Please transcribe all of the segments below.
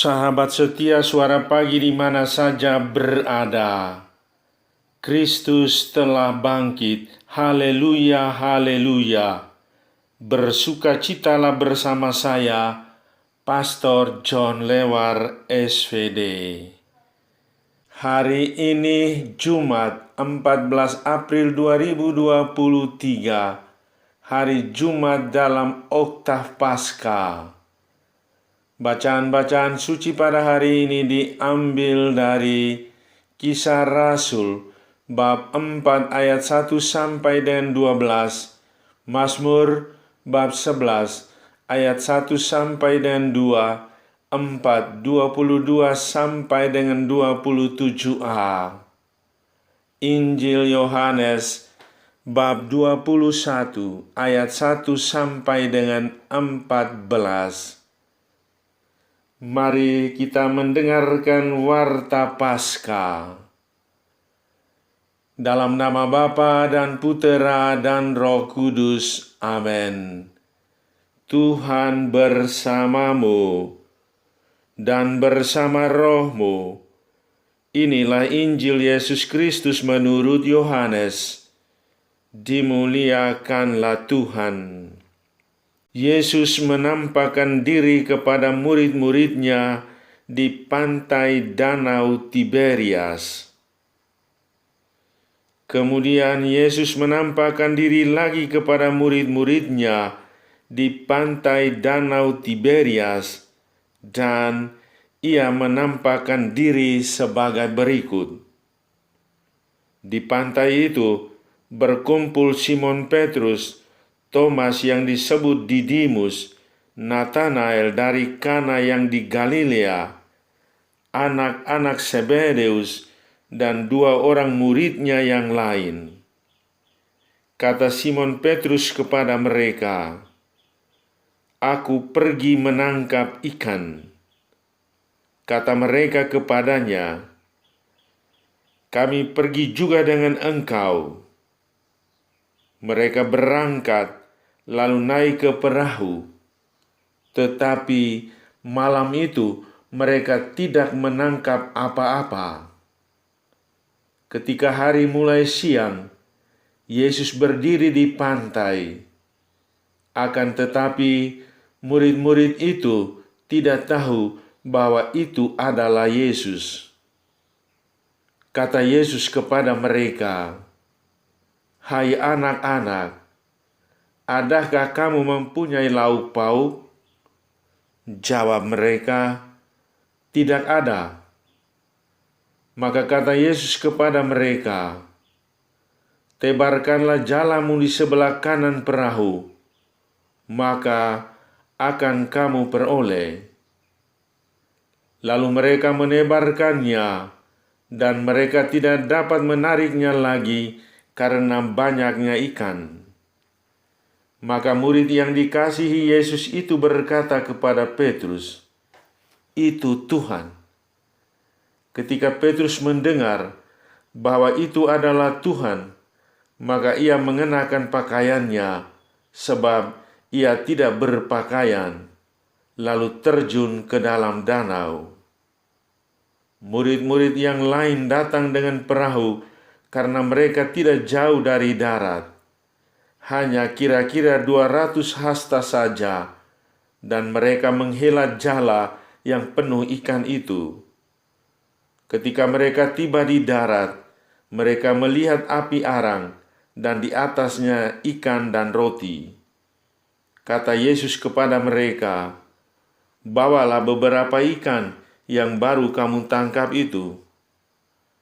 Sahabat setia Suara Pagi di mana saja berada, Kristus telah bangkit. Haleluya, haleluya. Bersukacitalah bersama saya, Pastor John Lewar, SVD. Hari ini Jumat 14 April 2023, hari Jumat dalam Oktav Paskah. Bacaan-bacaan suci pada hari ini diambil dari Kisah Rasul bab 4 ayat 1 sampai dengan 12, Mazmur bab 11 ayat 1 sampai dengan 2, 4, 22 sampai dengan 27a. Injil Yohanes bab 21 ayat 1 sampai dengan 14. Mari kita mendengarkan warta Paskah. Dalam nama Bapa dan Putera dan Roh Kudus. Amin. Tuhan bersamamu dan bersama rohmu. Inilah Injil Yesus Kristus menurut Yohanes. Dimuliakanlah Tuhan. Yesus menampakkan diri kepada murid-muridnya di pantai Danau Tiberias. Kemudian Yesus menampakkan diri lagi kepada murid-muridnya di pantai Danau Tiberias, dan ia menampakkan diri sebagai berikut. Di pantai itu berkumpul Simon Petrus, Thomas yang disebut Didimus, Nathanael dari Kana yang di Galilea, anak-anak Zebedeus, dan 2 orang muridnya yang lain. Kata Simon Petrus kepada mereka, "Aku pergi menangkap ikan." Kata mereka kepadanya, "Kami pergi juga dengan engkau." Mereka berangkat lalu naik ke perahu. Tetapi malam itu mereka tidak menangkap apa-apa. Ketika hari mulai siang, Yesus berdiri di pantai. Akan tetapi murid-murid itu tidak tahu bahwa itu adalah Yesus. Kata Yesus kepada mereka, "Hai anak-anak, adakah kamu mempunyai lauk pauk?" Jawab mereka, "Tidak ada." Maka kata Yesus kepada mereka, "Tebarkanlah jalamu di sebelah kanan perahu, maka akan kamu peroleh." Lalu mereka menebarkannya, dan mereka tidak dapat menariknya lagi karena banyaknya ikan. Maka murid yang dikasihi Yesus itu berkata kepada Petrus, "Itu Tuhan." Ketika Petrus mendengar bahwa itu adalah Tuhan, maka ia mengenakan pakaiannya, sebab ia tidak berpakaian, lalu terjun ke dalam danau. Murid-murid yang lain datang dengan perahu karena mereka tidak jauh dari darat, hanya kira-kira 200 hasta saja, dan mereka menghela jala yang penuh ikan itu. Ketika mereka tiba di darat, mereka melihat api arang, dan di atasnya ikan dan roti. Kata Yesus kepada mereka, "Bawalah beberapa ikan yang baru kamu tangkap itu."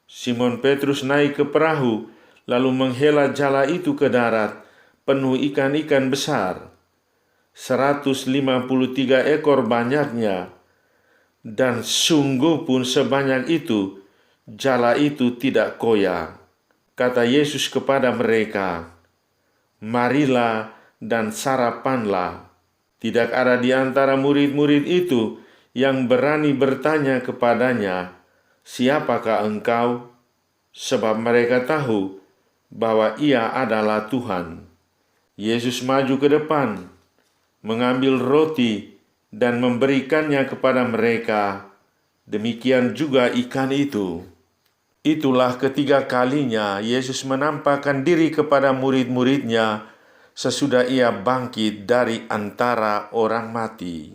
Simon Petrus naik ke perahu, lalu menghela jala itu ke darat, penuh ikan-ikan besar, 153 ekor banyaknya, dan sungguh pun sebanyak itu, jala itu tidak koyak. Kata Yesus kepada mereka, "Marilah dan sarapanlah." Tidak ada di antara murid-murid itu yang berani bertanya kepadanya, "Siapakah engkau?" Sebab mereka tahu bahwa ia adalah Tuhan. Yesus maju ke depan, mengambil roti dan memberikannya kepada mereka, Demikian juga ikan itu. Itulah ketiga kalinya Yesus menampakkan diri kepada murid-muridnya sesudah ia bangkit dari antara orang mati.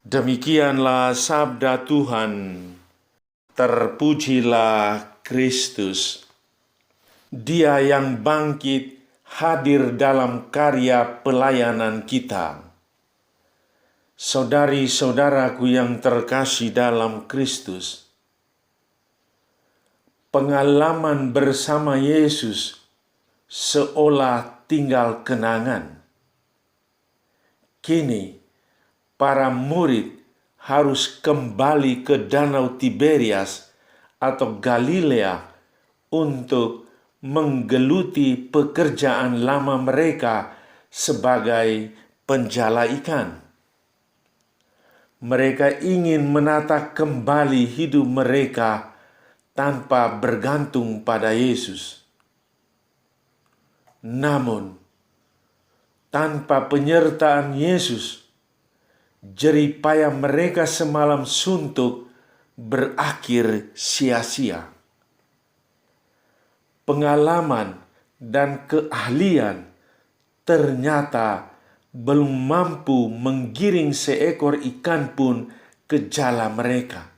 Demikianlah sabda Tuhan. Terpujilah Kristus. Dia yang bangkit hadir dalam karya pelayanan kita. Saudari-saudaraku yang terkasih dalam Kristus, pengalaman bersama Yesus seolah tinggal kenangan. Kini, para murid harus kembali ke Danau Tiberias atau Galilea untuk menggeluti pekerjaan lama mereka sebagai penjala ikan. Mereka ingin menata kembali hidup mereka tanpa bergantung pada Yesus. Namun, tanpa penyertaan Yesus, jerih payah mereka semalam suntuk berakhir sia-sia. Pengalaman dan keahlian ternyata belum mampu menggiring seekor ikan pun ke jala mereka.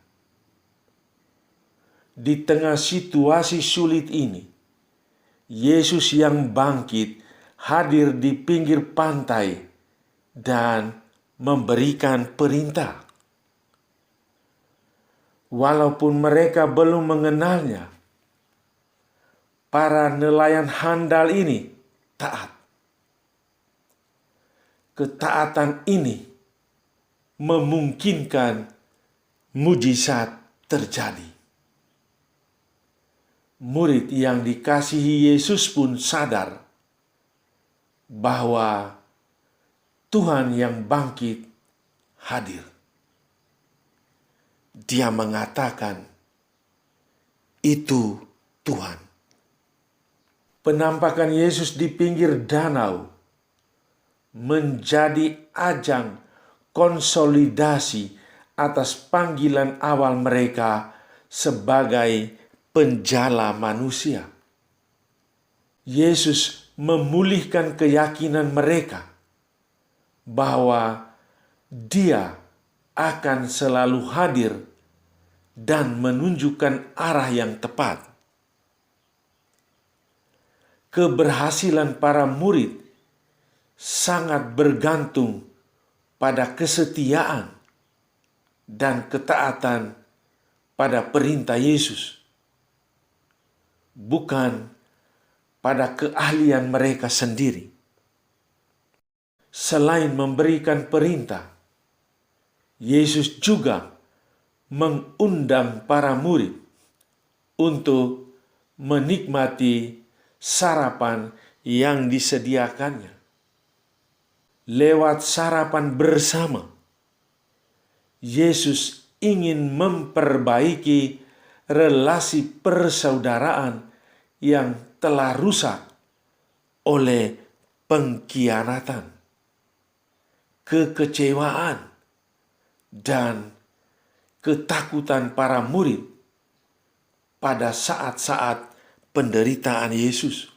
Di tengah situasi sulit ini, Yesus yang bangkit hadir di pinggir pantai dan memberikan perintah. Walaupun mereka belum mengenalnya, para nelayan handal ini taat. Ketaatan ini memungkinkan mujizat terjadi. Murid yang dikasihi Yesus pun sadar bahwa Tuhan yang bangkit hadir. Dia mengatakan, "Itu Tuhan." Penampakan Yesus di pinggir danau menjadi ajang konsolidasi atas panggilan awal mereka sebagai penjala manusia. Yesus memulihkan keyakinan mereka bahwa Dia akan selalu hadir dan menunjukkan arah yang tepat. Keberhasilan para murid sangat bergantung pada kesetiaan dan ketaatan pada perintah Yesus, bukan pada keahlian mereka sendiri. Selain memberikan perintah, Yesus juga mengundang para murid untuk menikmati sarapan yang disediakannya. Lewat sarapan bersama, Yesus ingin memperbaiki relasi persaudaraan yang telah rusak oleh pengkhianatan, kekecewaan, dan ketakutan para murid pada saat-saat penderitaan Yesus.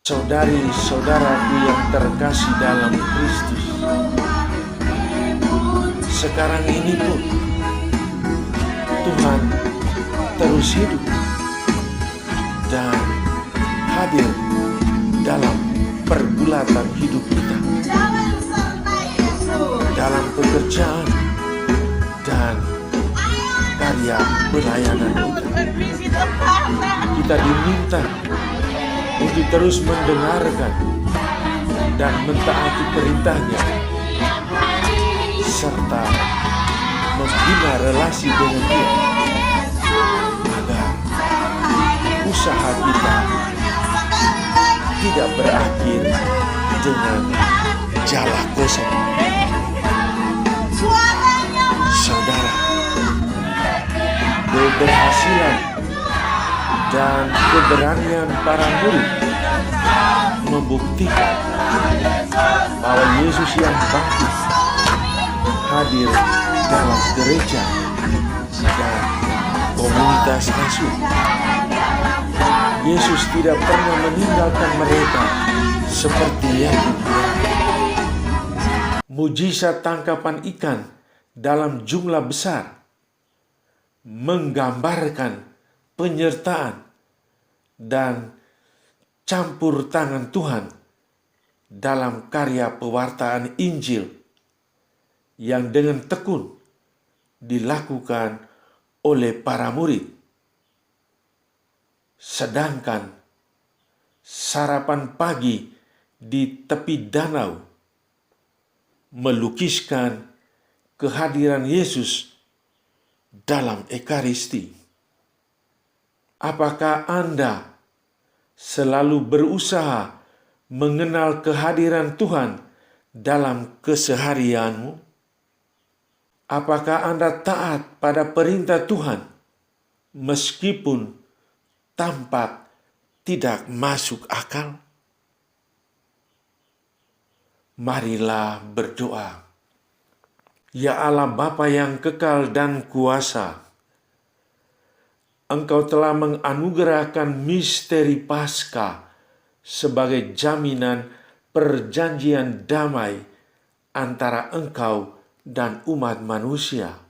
Saudari-saudaraku yang terkasih dalam Kristus, sekarang ini pun Tuhan terus hidup dan hadir dalam pergulatan hidup kita, dalam pekerjaan dan karya pelayanan kita. Kita diminta untuk terus mendengarkan dan mentaati perintahnya, serta membina relasi dengan Dia, agar usaha kita tidak berakhir dengan jala kosong. Saudara, keberhasilan dan keberanian para murid membuktikan bahwa Yesus yang bangkit hadir dalam gereja dan komunitas asuh. Yesus tidak pernah meninggalkan mereka seperti yang dibiarkan. Mujizat tangkapan ikan dalam jumlah besar menggambarkan penyertaan dan campur tangan Tuhan dalam karya pewartaan Injil yang dengan tekun dilakukan oleh para murid. Sedangkan sarapan pagi di tepi danau melukiskan kehadiran Yesus dalam Ekaristi. Apakah Anda selalu berusaha mengenal kehadiran Tuhan dalam keseharianmu? Apakah Anda taat pada perintah Tuhan meskipun tampak tidak masuk akal? Marilah berdoa. Ya Allah Bapa yang kekal dan kuasa, Engkau telah menganugerahkan misteri Paskah sebagai jaminan perjanjian damai antara Engkau dan umat manusia.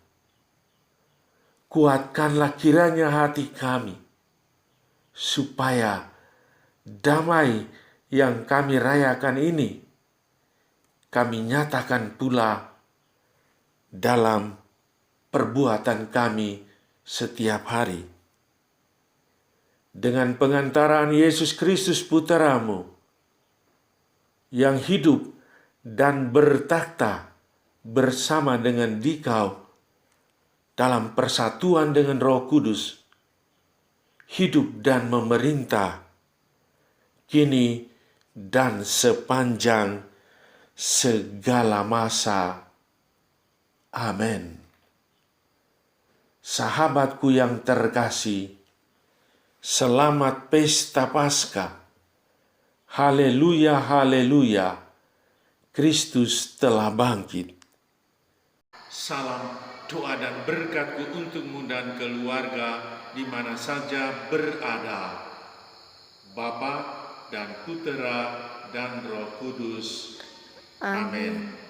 Kuatkanlah kiranya hati kami, supaya damai yang kami rayakan ini kami nyatakan pula dalam perbuatan kami setiap hari. Dengan pengantaran Yesus Kristus Putra-Mu yang hidup dan bertakhta bersama dengan Dikau dalam persatuan dengan Roh Kudus, hidup dan memerintah kini dan sepanjang segala masa. Amin. Sahabatku yang terkasih, selamat pesta Paskah. Haleluya, haleluya. Kristus telah bangkit. Salam doa dan berkatku untukmu dan keluarga di mana saja berada. Bapa dan Putera dan Roh Kudus. Amin.